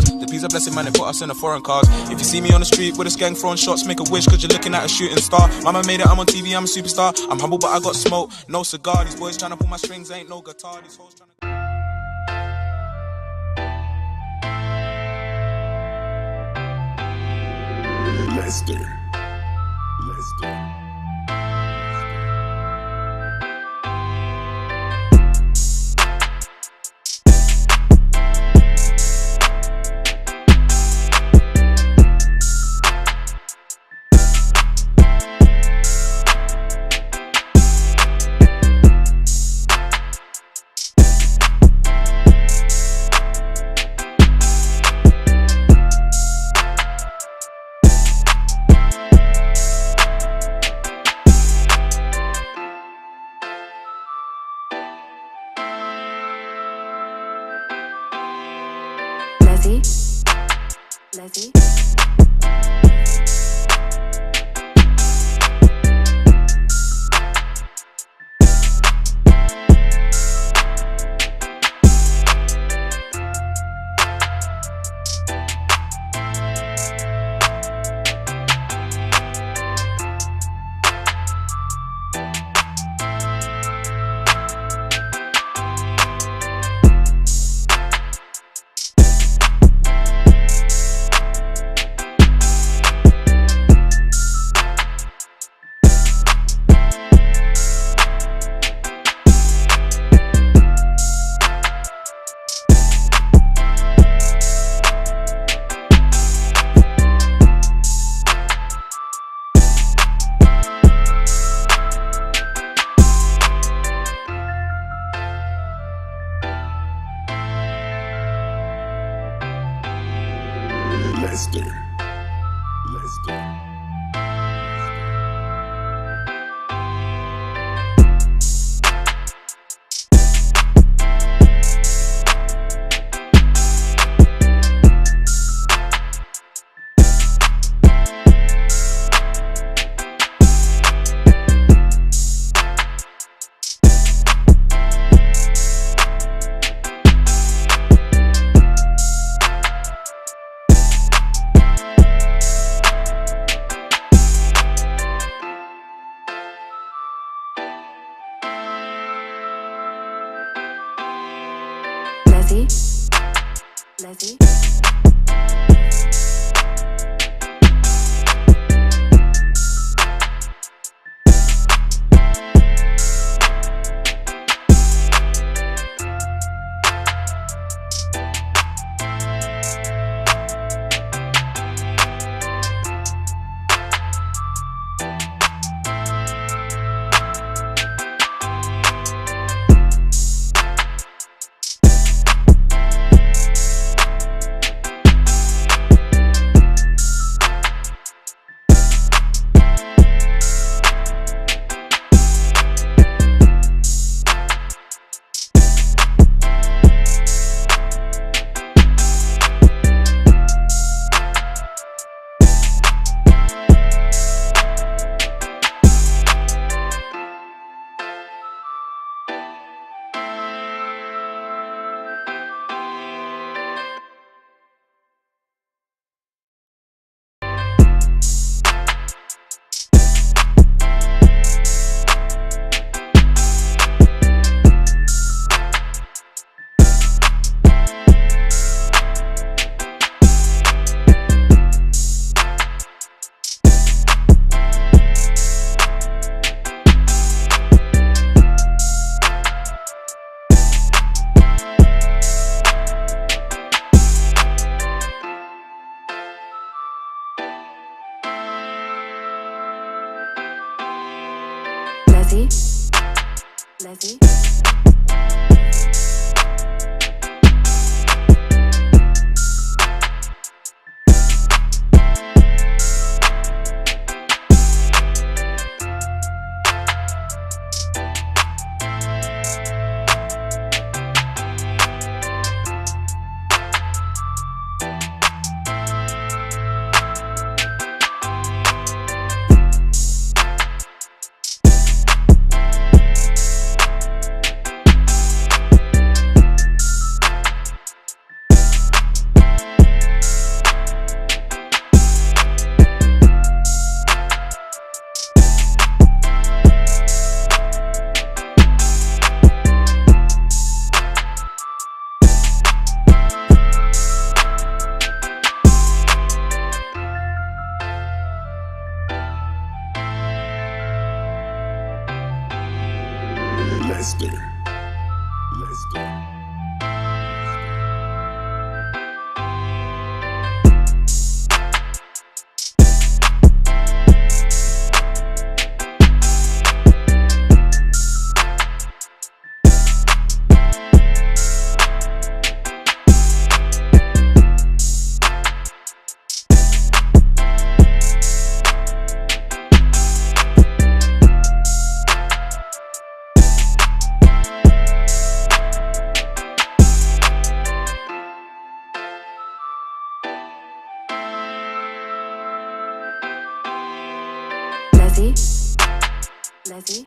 The peace a blessing, man, they put us in the foreign cars. If you see me on the street with a gang throwing shots, make a wish, cause you're looking at a shooting star. Mama made it, I'm on TV, I'm a superstar. I'm humble, but I got smoke, no cigar. These boys trying to pull my strings, ain't no guitar. These hoes trying to... Let's do. Lizzie. Let's do. Lizzie. Lizzie. Lester. Leslie.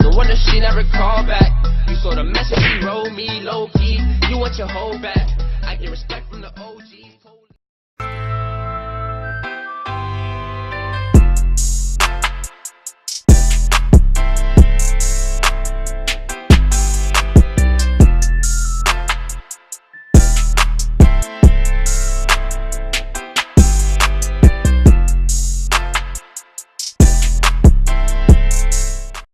No wonder she never called back. You saw the message she wrote me low key. You want your whole back. I get respect.